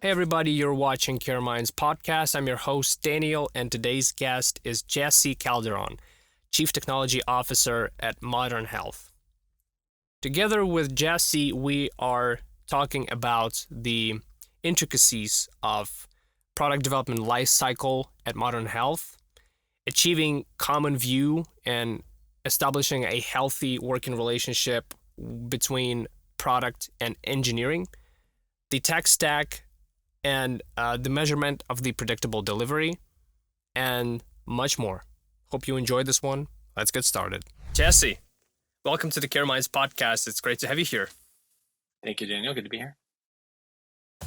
Hey everybody, you're watching CareMinds podcast. I'm your host Daniel, and today's guest is Jesse Calderon, Chief Technology Officer at Modern Health. Together with Jesse, we are talking about the intricacies of product development lifecycle at Modern Health, achieving common view and establishing a healthy working relationship between product and engineering, the tech stack, and the measurement of the predictable delivery, and much more. Hope you enjoyed this one. Let's get started. Jesse, welcome to the CareMinds podcast. It's great to have you here. Thank you, Daniel. Good to be here.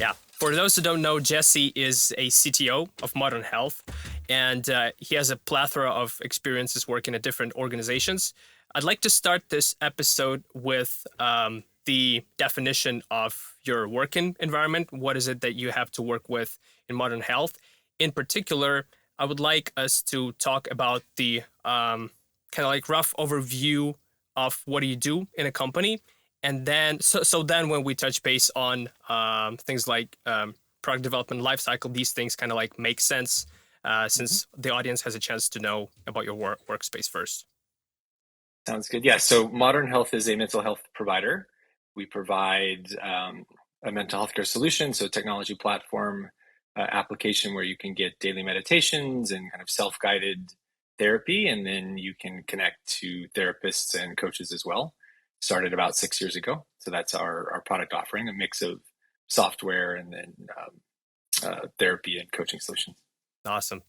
Yeah. For those who don't know, Jesse is a CTO of Modern Health, and he has a plethora of experiences working at different organizations. I'd like to start this episode with the definition of your working environment. What is it that you have to work with in Modern Health? In particular, I would like us to talk about the kind of like rough overview of what do you do in a company. And then, so then when we touch base on things like product development lifecycle, these things kind of like make sense since the audience has a chance to know about your workspace first. Sounds good. Yeah. So Modern Health is a mental health provider. We provide a mental health care solution, so technology platform application where you can get daily meditations and kind of self-guided therapy, and then you can connect to therapists and coaches as well. Started about 6 years ago. So that's our product offering, a mix of software and then therapy and coaching solutions. Awesome.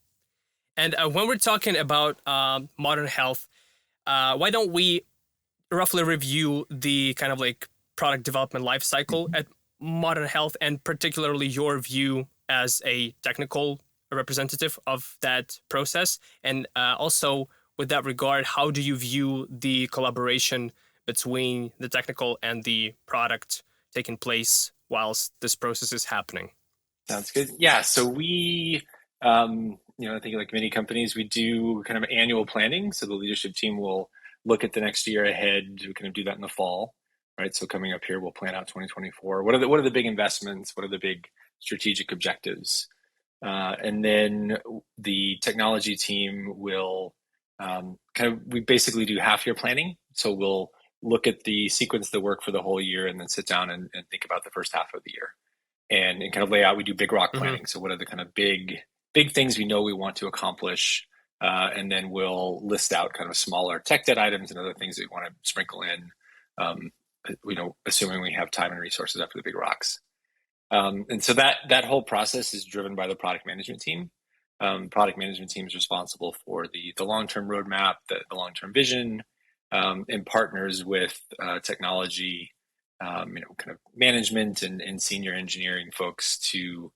And when we're talking about Modern Health, why don't we roughly review the kind of like product development lifecycle at Modern Health, and particularly your view as a technical representative of that process? And also, with that regard, how do you view the collaboration between the technical and the product taking place whilst this process is happening? Sounds good. Yeah. So we, I think like many companies, we do kind of annual planning. So the leadership team will look at the next year ahead. We kind of do that in the fall, right? So coming up here, we'll plan out 2024. What are the big investments? What are the big strategic objectives? And then the technology team will we basically do half year planning. So we'll look at the sequence of the work for the whole year and then sit down and think about the first half of the year and kind of lay out. We do big rock planning. Mm-hmm. So what are the kind of big things we know we want to accomplish? And then we'll list out kind of smaller tech debt items and other things that we want to sprinkle in, assuming we have time and resources after the big rocks. And so that whole process is driven by the product management team. Product management team is responsible for the long-term roadmap, the long-term vision, and partners with technology, kind of management and senior engineering folks to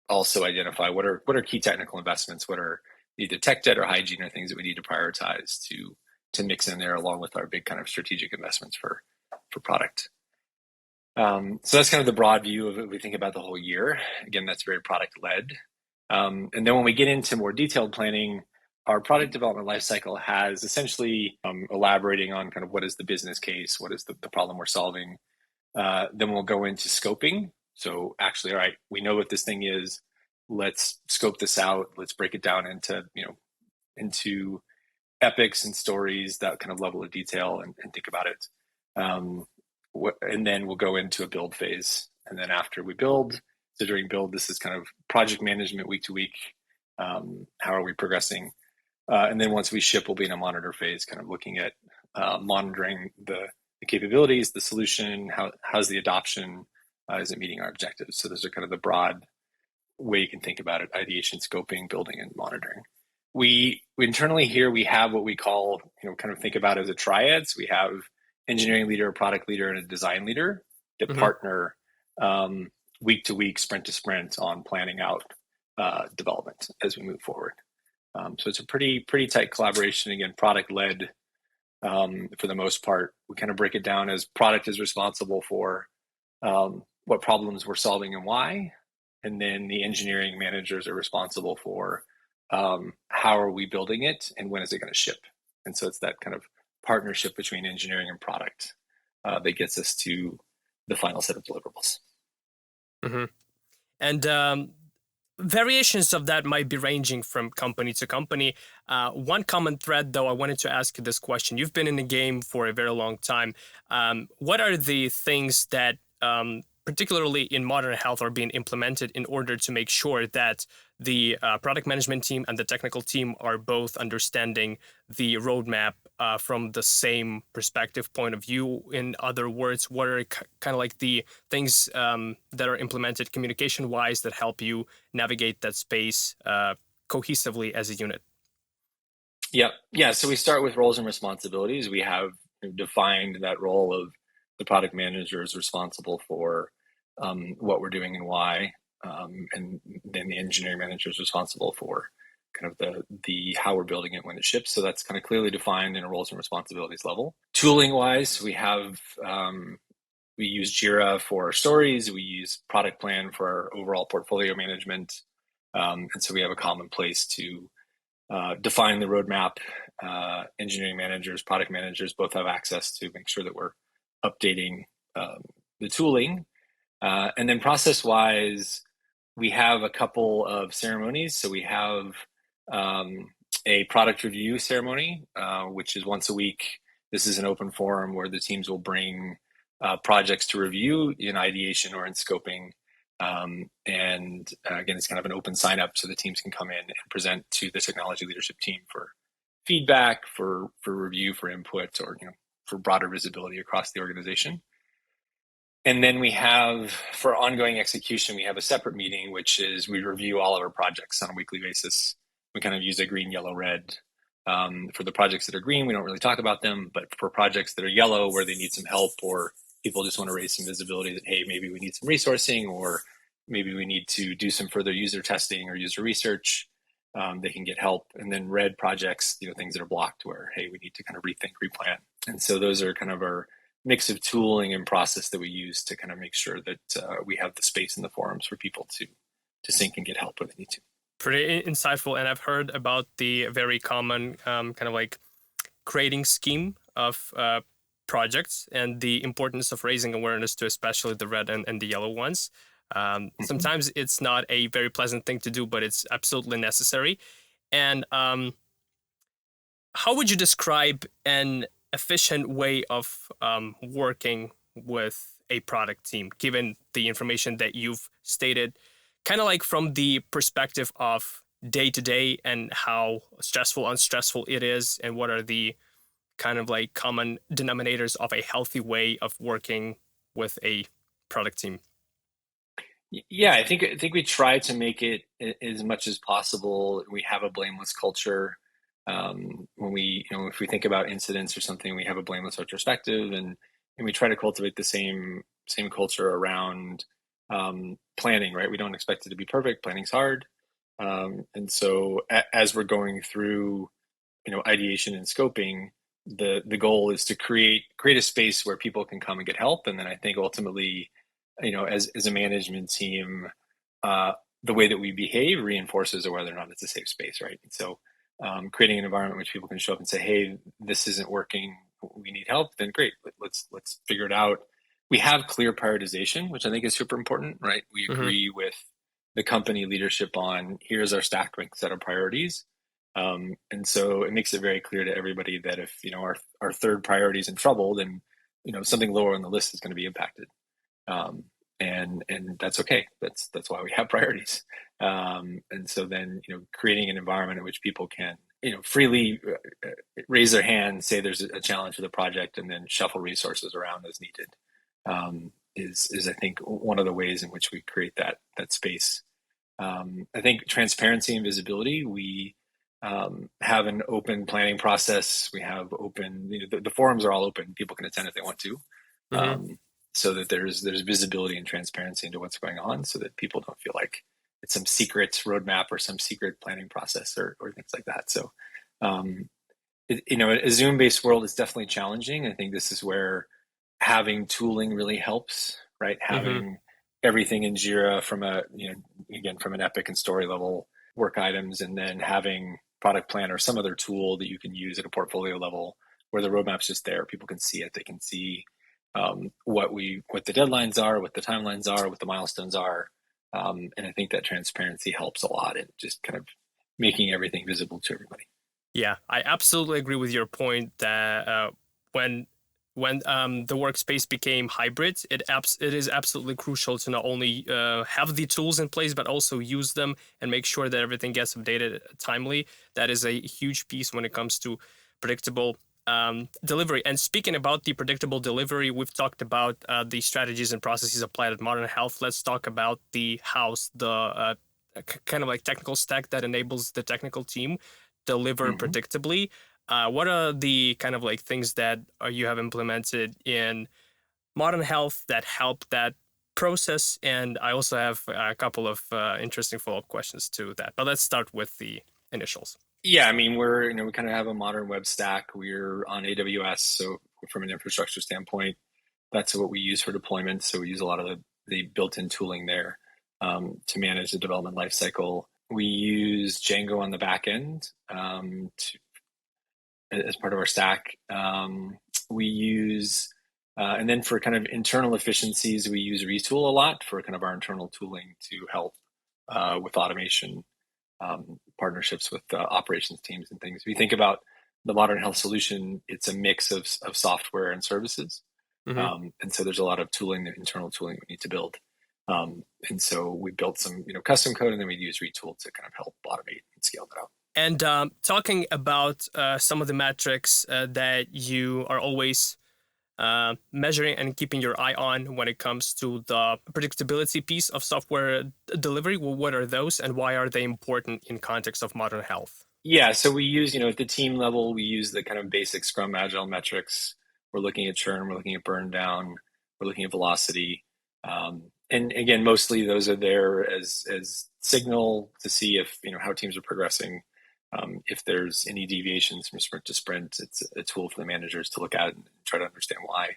also identify what are key technical investments, what are either tech debt or hygiene or things that we need to prioritize to mix in there along with our big kind of strategic investments for product. So that's kind of the broad view of it. We think about the whole year. Again, that's very product led. And then when we get into more detailed planning, our product development lifecycle has essentially elaborating on kind of what is the business case, what is the problem we're solving. Then we'll go into scoping. So actually, all right, we know what this thing is. Let's scope this out. Let's break it down into epics and stories, that kind of level of detail, and think about it. And then we'll go into a build phase. And then after we build, so during build, this is kind of project management week to week. How are we progressing? And then once we ship, we'll be in a monitor phase, kind of looking at monitoring the capabilities, the solution, how's the adoption, is it meeting our objectives? So those are kind of the broad way you can think about it: ideation, scoping, building, and monitoring. We internally here, we have what we call, kind of think about as a triad. So we have engineering leader, a product leader, and a design leader that partner week to week, sprint to sprint on planning out development as we move forward. So it's a pretty tight collaboration. Again, product led for the most part. We kind of break it down as product is responsible for what problems we're solving and why, and then the engineering managers are responsible for how are we building it and when is it going to ship. And so it's that kind of partnership between engineering and product that gets us to the final set of deliverables. Mm-hmm. And variations of that might be ranging from company to company. One common thread, though, I wanted to ask you this question. You've been in the game for a very long time. What are the things that, particularly in modern health, are being implemented in order to make sure that the product management team and the technical team are both understanding the roadmap from the same perspective point of view? In other words, what are kind of like the things that are implemented communication wise that help you navigate that space cohesively as a unit? Yeah. So we start with roles and responsibilities. We have defined that role of the product manager is responsible for what we're doing and why, and then the engineering manager is responsible for kind of the how we're building it when it ships. So that's kind of clearly defined in a roles and responsibilities level. Tooling wise, we use Jira for our stories. We use Product Plan for our overall portfolio management, and so we have a common place to define the roadmap. Engineering managers, product managers both have access to make sure that we're updating the tooling. And then process-wise, we have a couple of ceremonies. So we have a product review ceremony, which is once a week. This is an open forum where the teams will bring projects to review in ideation or in scoping. And again, it's kind of an open sign up so the teams can come in and present to the technology leadership team for feedback, for review, for input, or for broader visibility across the organization. And then we have, for ongoing execution, we have a separate meeting, which is we review all of our projects on a weekly basis. We kind of use a green, yellow, red. For the projects that are green, we don't really talk about them, but for projects that are yellow where they need some help or people just want to raise some visibility that, hey, maybe we need some resourcing or maybe we need to do some further user testing or user research, they can get help. And then red projects, things that are blocked where, hey, we need to kind of rethink, replan. And so those are kind of our mix of tooling and process that we use to kind of make sure that we have the space in the forums for people to sync and get help when they need to. Pretty insightful. And I've heard about the very common kind of like grading scheme of projects and the importance of raising awareness to especially the red and the yellow ones. Sometimes it's not a very pleasant thing to do, but it's absolutely necessary. And how would you describe an efficient way of working with a product team, given the information that you've stated, kind of like from the perspective of day to day and how stressful, unstressful it is, and what are the kind of like common denominators of a healthy way of working with a product team? Yeah, I think we try to make it as much as possible. We have a blameless culture. When we, if we think about incidents or something, we have a blameless retrospective, and we try to cultivate the same culture around planning. Right, we don't expect it to be perfect. Planning's hard, and so as we're going through, ideation and scoping, the goal is to create a space where people can come and get help, and then I think ultimately, as a management team, the way that we behave reinforces whether or not it's a safe space, right? And so creating an environment in which people can show up and say, hey, this isn't working, we need help, then great, let's figure it out. We have clear prioritization, which I think is super important, right? We agree with the company leadership on here's our stack rank set of priorities. And so it makes it very clear to everybody that if our third priority is in trouble, then something lower on the list is going to be impacted. And that's okay. That's why we have priorities. And so then, creating an environment in which people can, freely raise their hand, say there's a challenge for the project, and then shuffle resources around as needed, is I think one of the ways in which we create that space. I think transparency and visibility. We have an open planning process. We have open, the forums are all open. People can attend if they want to. So that there's visibility and transparency into what's going on, so that people don't feel like it's some secret roadmap or some secret planning process or things like that. So, a Zoom-based world is definitely challenging. I think this is where having tooling really helps, right? Having everything in Jira from from an Epic and story level work items, and then having product plan or some other tool that you can use at a portfolio level where the roadmap's just there. People can see it. They can see what the deadlines are, what the timelines are, what the milestones are, And I think that transparency helps a lot in just kind of making everything visible to everybody. Yeah, I absolutely agree with your point that when the workspace became hybrid, it is absolutely crucial to not only have the tools in place but also use them and make sure that everything gets updated timely. That is a huge piece when it comes to predictable delivery. And speaking about the predictable delivery, we've talked about the strategies and processes applied at Modern Health. Let's talk about the house, the kind of like technical stack that enables the technical team deliver Mm-hmm. predictably. What are the kind of like things that you have implemented in Modern Health that help that process? And I also have a couple of interesting follow-up questions to that. But let's start with the initials. Yeah, I mean, we kind of have a modern web stack. We're on AWS, so from an infrastructure standpoint, that's what we use for deployment. So we use a lot of the built-in tooling there to manage the development lifecycle. We use Django on the back end as part of our stack. We use, and then for kind of internal efficiencies, we use Retool a lot for kind of our internal tooling to help with automation, partnerships with operations teams and things. If you think about the Modern Health solution, it's a mix of software and services. Mm-hmm. And so there's a lot of tooling, internal tooling we need to build. And so we built some, custom code, and then we use Retool to kind of help automate and scale that out. And talking about some of the metrics that you are always measuring and keeping your eye on when it comes to the predictability piece of software delivery, well, what are those and why are they important in context of Modern Health? Yeah, so we use, at the team level, we use the kind of basic Scrum Agile metrics. We're looking at churn, we're looking at burn down, we're looking at velocity. And again, mostly those are there as signal to see if, how teams are progressing. If there's any deviations from sprint to sprint, it's a tool for the managers to look at and try to understand why.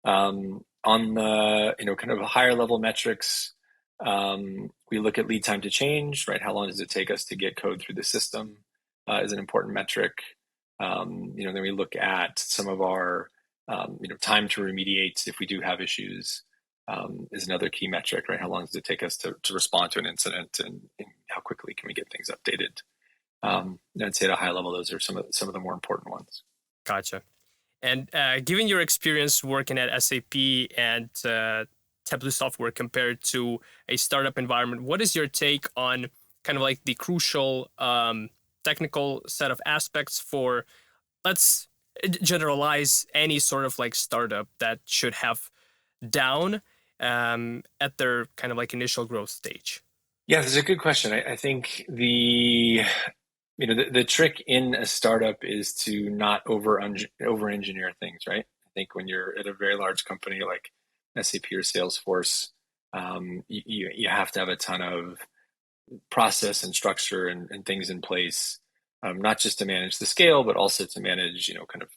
On the, kind of higher level metrics, we look at lead time to change, right? How long does it take us to get code through the system is an important metric. Then we look at some of our, time to remediate if we do have issues is another key metric, right? How long does it take us to respond to an incident, and how quickly can we get things updated? I'd say at a high level, those are some of the more important ones. Gotcha. And given your experience working at SAP and Tableau software compared to a startup environment, what is your take on kind of like the crucial technical set of aspects for, let's generalize any sort of like startup that should have down at their kind of like initial growth stage? Yeah, that's a good question. I think the trick in a startup is to not over engineer things, right? I think when you're at a very large company like SAP or Salesforce, you have to have a ton of process and structure and things in place, not just to manage the scale, but also to manage, kind of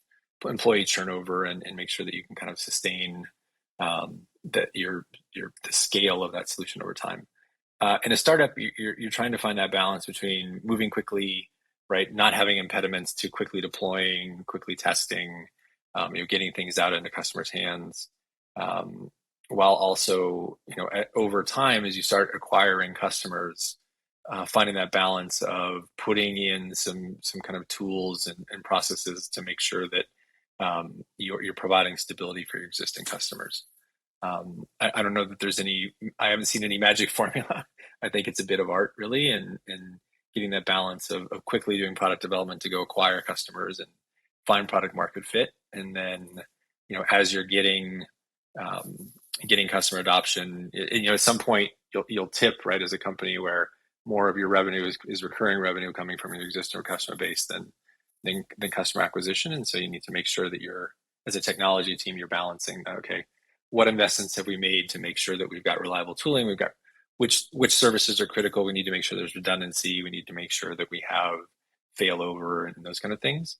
employee turnover and make sure that you can kind of sustain that the scale of that solution over time. In a startup, you're trying to find that balance between moving quickly, right? Not having impediments to quickly deploying, quickly testing, getting things out into customers' hands, while also, over time, as you start acquiring customers, finding that balance of putting in some kind of tools and processes to make sure that you're providing stability for your existing customers. I don't know that I haven't seen any magic formula. I think it's a bit of art, really, and getting that balance of quickly doing product development to go acquire customers and find product market fit. And then, as you're getting customer adoption, at some point you'll tip, right, as a company where more of your revenue is recurring revenue coming from your existing customer base than customer acquisition. And so you need to make sure that as a technology team, you're balancing that. Okay, what investments have we made to make sure that we've got reliable tooling? We've got which services are critical. We need to make sure there's redundancy. We need to make sure that we have failover and those kind of things,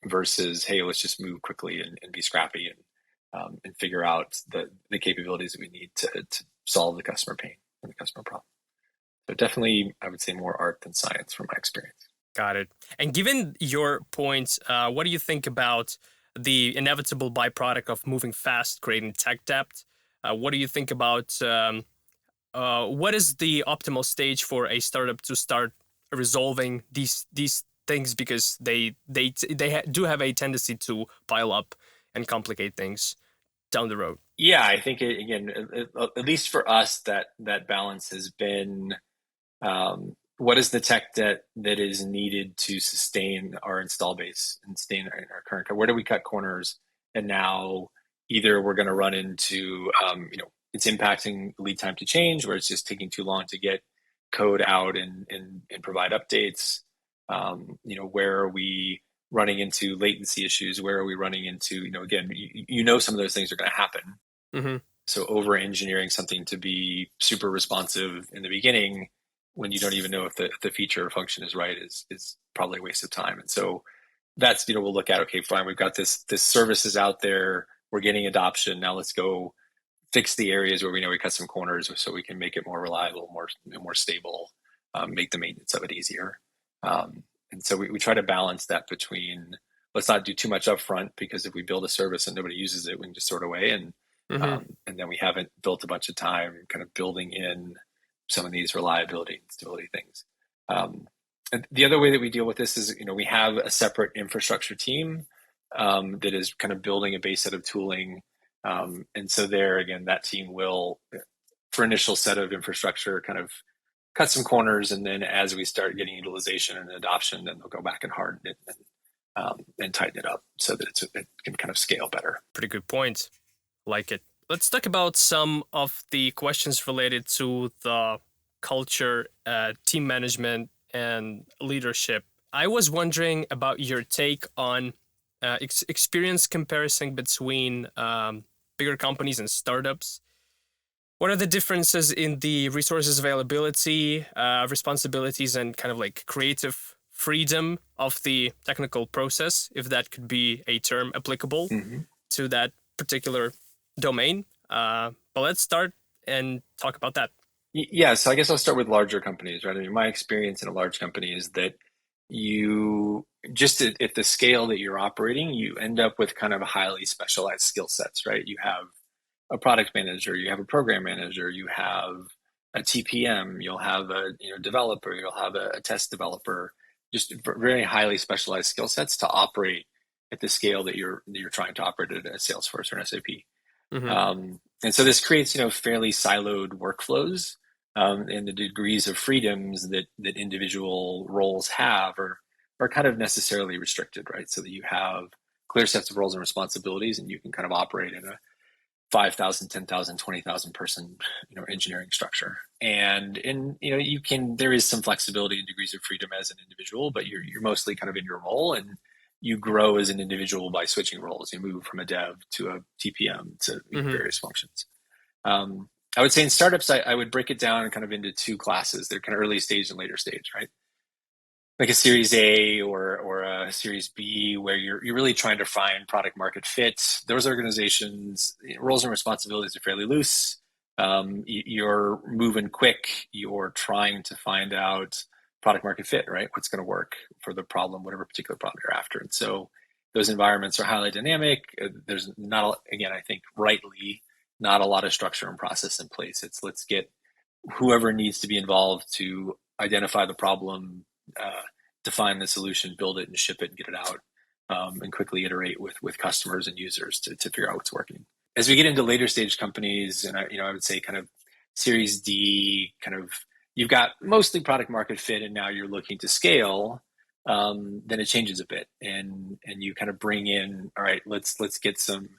versus, hey, let's just move quickly and be scrappy and figure out the capabilities that we need to solve the customer pain and the customer problem. So definitely, I would say more art than science from my experience. Got it. And given your points, what do you think about the inevitable byproduct of moving fast, creating tech debt? What do you think about what is the optimal stage for a startup to start resolving these things, because do have a tendency to pile up and complicate things down the road. Yeah, I think at least for us, that balance has been what is the tech that is needed to sustain our install base and sustain our current. Where do we cut corners? And now either we're going to run into it's impacting lead time to change, where it's just taking too long to get code out and provide updates. Where are we running into latency issues? Where are we running into, again, some of those things are going to happen. Mm-hmm. So over engineering something to be super responsive in the beginning when you don't even know if the feature or function is right is probably a waste of time. And so that's, we'll look at, okay, fine, we've got this service is out there, we're getting adoption. Now let's go fix the areas where we know we cut some corners so we can make it more reliable, more stable, make the maintenance of it easier. And so we try to balance that between, let's not do too much upfront, because if we build a service and nobody uses it, we can just throw it away. And then we haven't built a bunch of time kind of building in some of these reliability and stability things. And the other way that we deal with this is, we have a separate infrastructure team that is kind of building a base set of tooling. And so there, again, that team will, for initial set of infrastructure, kind of cut some corners. And then as we start getting utilization and adoption, then they'll go back and harden it and tighten it up so that it can kind of scale better. Pretty good point. Like it. Let's talk about some of the questions related to the culture, team management, and leadership. I was wondering about your take on experience comparison between bigger companies and startups. What are the differences in the resources availability, responsibilities, and kind of like creative freedom of the technical process, if that could be a term applicable to that particular domain? But let's start and talk about that. Yeah, so I guess I'll start with larger companies, right? I mean, my experience in a large company is that you just at the scale that you're operating, you end up with kind of highly specialized skill sets, right? You have a product manager, you have a program manager, you have a TPM, you'll have a developer, you'll have a test developer, just very highly specialized skill sets to operate at the scale that you're trying to operate at a Salesforce or an SAP. And so this creates fairly siloed workflows, and the degrees of freedoms that individual roles have are kind of necessarily restricted, right? So that you have clear sets of roles and responsibilities, and you can kind of operate in a 5,000, 10,000, 20,000 person, engineering structure. And there is some flexibility and degrees of freedom as an individual, but you're mostly kind of in your role, and you grow as an individual by switching roles. You move from a dev to a TPM to various functions. I would say in startups, I would break it down kind of into two classes. They're kind of early stage and later stage, right? Like a Series A or a Series B, where you're really trying to find product market fit. Those organizations, roles and responsibilities are fairly loose. You're moving quick. You're trying to find out product market fit, right? What's going to work for the problem, whatever particular problem you're after. And so those environments are highly dynamic. There's not, again, I think rightly, not a lot of structure and process in place. It's let's get whoever needs to be involved to identify the problem, define the solution, build it and ship it and get it out, and quickly iterate with customers and users to figure out what's working. As we get into later stage companies, and I would say kind of Series D, kind of you've got mostly product market fit, and now you're looking to scale. Then it changes a bit, and you kind of bring in, all right, let's get some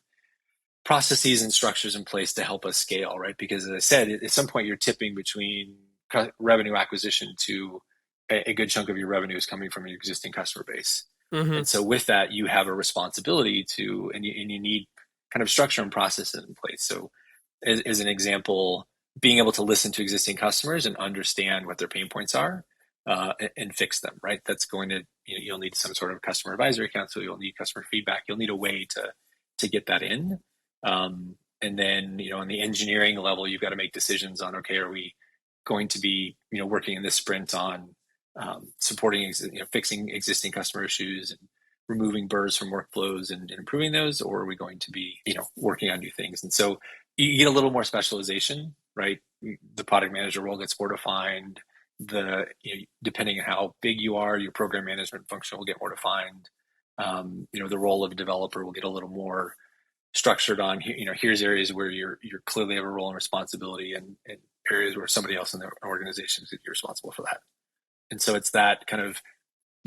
processes and structures in place to help us scale, right? Because as I said, at some point you're tipping between revenue acquisition to a good chunk of your revenue is coming from your existing customer base. And so with that, you have a responsibility to, and you need kind of structure and processes in place. So as an example, being able to listen to existing customers and understand what their pain points are, and fix them, right? That's going to, you'll need some sort of customer advisory council. You'll need customer feedback. You'll need a way to get that in. And then, on the engineering level, you've got to make decisions on, okay, are we going to be, working in this sprint on supporting, fixing existing customer issues and removing burrs from workflows and improving those, or are we going to be, working on new things? And so you get a little more specialization, right? The product manager role gets more defined. Depending on how big you are, your program management function will get more defined. The role of a developer will get a little more structured on, here's areas where you're clearly have a role and responsibility, and areas where somebody else in the organization is responsible for that. And so it's that kind of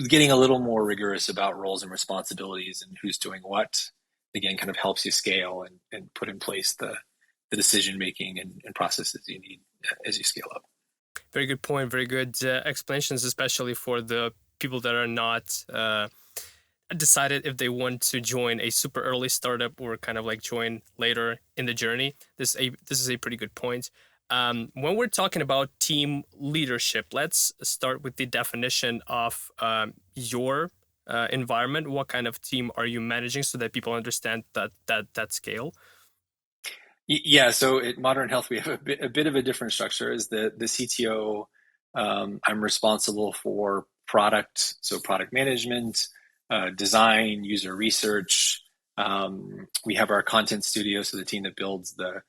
getting a little more rigorous about roles and responsibilities and who's doing what, again, kind of helps you scale and put in place the decision making and processes you need as you scale up. Very good point. Very good explanations, especially for the people that are not decided if they want to join a super early startup or kind of like join later in the journey. This is a pretty good point. When we're talking about team leadership, let's start with the definition of your environment. What kind of team are you managing, so that people understand that scale? Yeah, so at Modern Health, we have a bit of a different structure. As the CTO, I'm responsible for product, so product management, design, user research. We have our content studio, so the team that builds the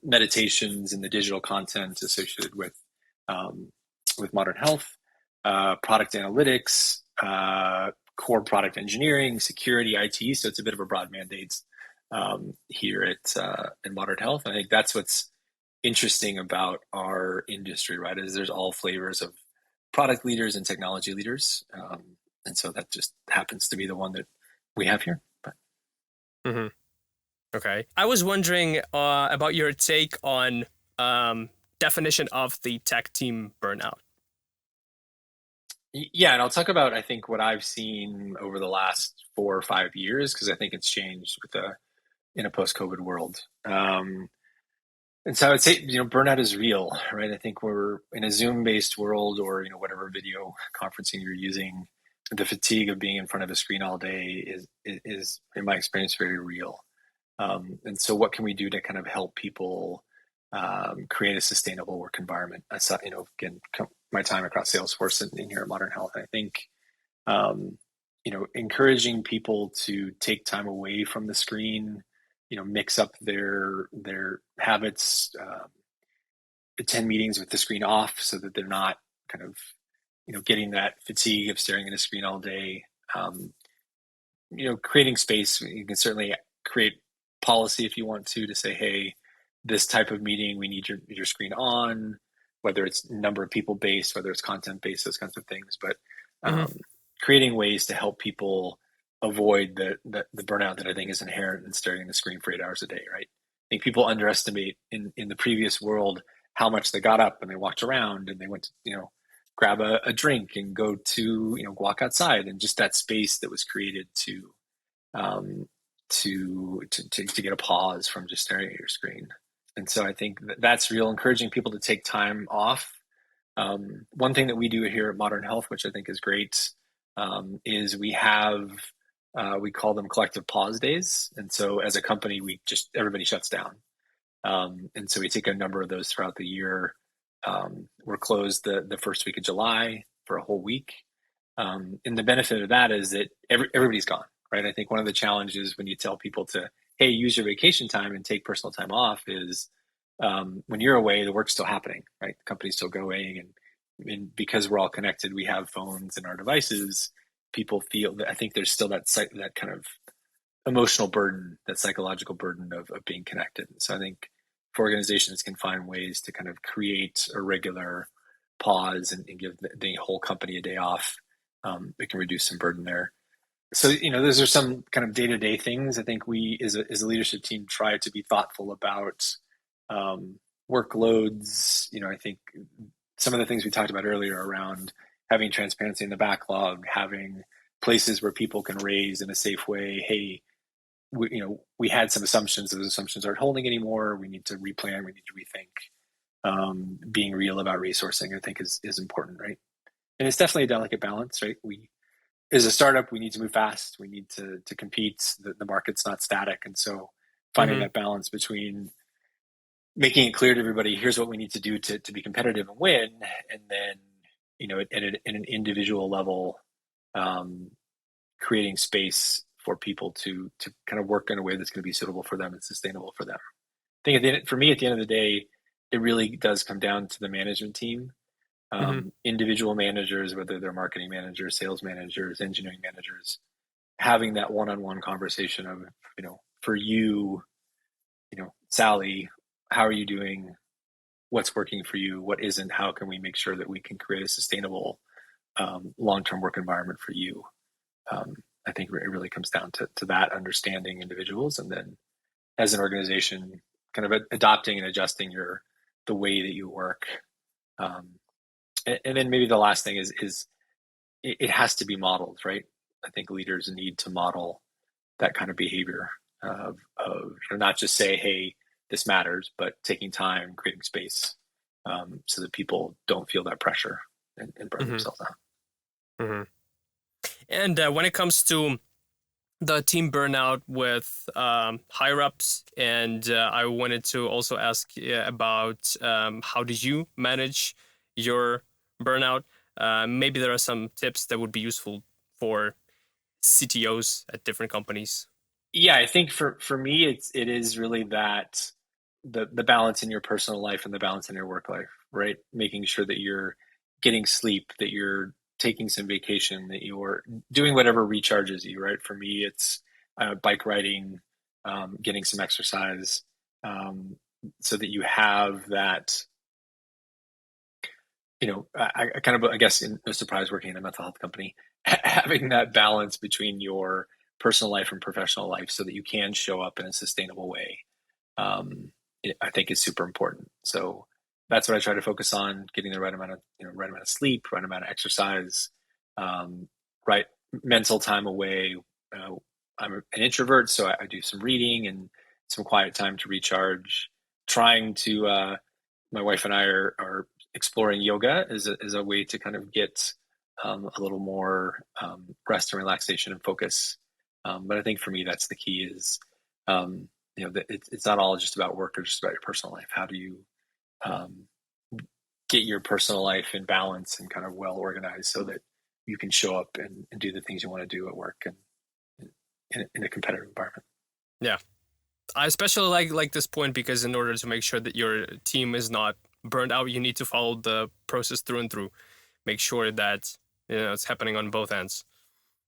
meditations and the digital content associated with Modern Health, product analytics, core product engineering, security, IT. So it's a bit of a broad mandate here in Modern Health. And I think that's what's interesting about our industry, right? Is there's all flavors of product leaders and technology leaders, and so that just happens to be the one that we have here. But. Mm-hmm. Okay, I was wondering about your take on definition of the tech team burnout. Yeah, and I'll talk about, I think, what I've seen over the last 4 or 5 years, because I think it's changed in a post-COVID world. And so I would say, burnout is real, right? I think we're in a Zoom-based world, or whatever video conferencing you're using. The fatigue of being in front of a screen all day is in my experience, very real. And so, what can we do to kind of help people create a sustainable work environment? Again, my time across Salesforce and here at Modern Health, I think, encouraging people to take time away from the screen, mix up their habits, attend meetings with the screen off, so that they're not kind of, getting that fatigue of staring at a screen all day. Creating space. You can certainly create policy if you want to say, hey, this type of meeting, we need your screen on, whether it's number of people based, whether it's content based, those kinds of things. But creating ways to help people avoid the burnout that I think is inherent in staring at the screen for 8 hours a day, right? I think people underestimate in the previous world how much they got up and they walked around and they went to, grab a drink and go to, walk outside, and just that space that was created to get a pause from just staring at your screen. And so I think that's real, encouraging people to take time off. One thing that we do here at Modern Health, which I think is great, is we call them collective pause days. And so as a company, everybody shuts down. And so we take a number of those throughout the year. We're closed the first week of July for a whole week. And the benefit of that is that everybody's gone, right? I think one of the challenges when you tell people to, hey, use your vacation time and take personal time off is when you're away, the work's still happening, right? The company's still going. And because we're all connected, we have phones and our devices, people feel that, I think there's still that kind of emotional burden, that psychological burden of being connected. So I think if organizations can find ways to kind of create a regular pause and give the whole company a day off, it can reduce some burden there. So, those are some kind of day-to-day things. I think we, as a leadership team, try to be thoughtful about workloads. I think some of the things we talked about earlier around having transparency in the backlog, having places where people can raise in a safe way, hey, we had some assumptions. Those assumptions aren't holding anymore. We need to replan. We need to rethink. Being real about resourcing, I think, is important, right? And it's definitely a delicate balance, right? As a startup, we need to move fast. We need to compete. The market's not static. And so finding that balance between making it clear to everybody, here's what we need to do to be competitive and win. And then, at an individual level, creating space for people to kind of work in a way that's going to be suitable for them and sustainable for them. I think for me, at the end of the day, it really does come down to the management team. Hmm. Individual managers, whether they're marketing managers, sales managers, engineering managers, having that one-on-one conversation of, for you, Sally, how are you doing? What's working for you? What isn't? How can we make sure that we can create a sustainable long-term work environment for you? Um, I think it really comes down to that, understanding individuals, and then as an organization, kind of adopting and adjusting the way that you work. Um, and then maybe the last thing is it has to be modeled, right? I think leaders need to model that kind of behavior of not just say, hey, this matters, but taking time, creating space, so that people don't feel that pressure and burn Hmm. themselves out. Hmm. And when it comes to the team burnout with higher ups, and I wanted to also ask about how did you manage your burnout? Maybe there are some tips that would be useful for CTOs at different companies. Yeah, I think for me, it is really that the balance in your personal life and the balance in your work life, right? Making sure that you're getting sleep, that you're taking some vacation, that you're doing whatever recharges you, right? For me, it's bike riding, getting some exercise, so that you have that. I kind of, I guess, no surprise working in a mental health company, having that balance between your personal life and professional life so that you can show up in a sustainable way, I think is super important. So that's what I try to focus on: getting the right amount of sleep, right amount of exercise, um, right mental time away. Uh, I'm an introvert, so I do some reading and some quiet time to recharge. Trying to, my wife and I are exploring yoga as a way to kind of get a little more rest and relaxation and focus. But I think for me, that's the key is, that it's not all just about work or just about your personal life. How do you um, get your personal life in balance and kind of well organized so that you can show up and do the things you want to do at work and in a competitive environment? Yeah, I especially like this point because in order to make sure that your team is not burned out, you need to follow the process through and through. Make sure that it's happening on both ends.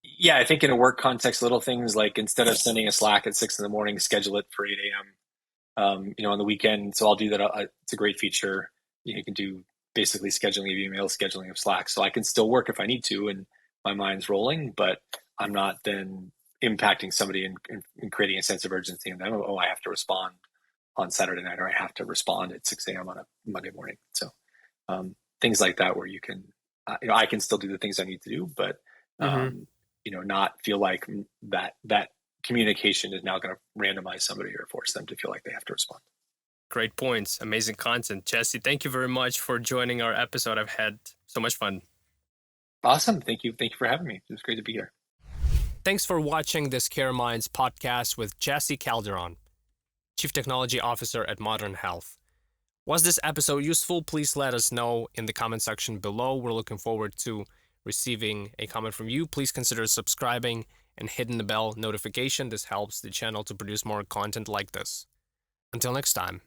Yeah, I think in a work context, little things like instead of sending a Slack at 6 in the morning, schedule it for 8 a.m. On the weekend. So I'll do that. It's a great feature. You can do basically scheduling of emails, scheduling of Slack. So I can still work if I need to, and my mind's rolling, but I'm not then impacting somebody and creating a sense of urgency in them. Oh, I have to respond on Saturday night, or I have to respond at 6 a.m. on a Monday morning. So things like that, where you can, I can still do the things I need to do, but Mm-hmm. not feel like that communication is now going to randomize somebody or force them to feel like they have to respond. Great points. Amazing content. Jesse, thank you very much for joining our episode. I've had so much fun. Awesome. Thank you. Thank you for having me. It was great to be here. Thanks for watching this CareMinds podcast with Jesse Calderon, Chief Technology Officer at Modern Health. Was this episode useful? Please let us know in the comment section below. We're looking forward to receiving a comment from you. Please consider subscribing and hitting the bell notification. This helps the channel to produce more content like this. Until next time.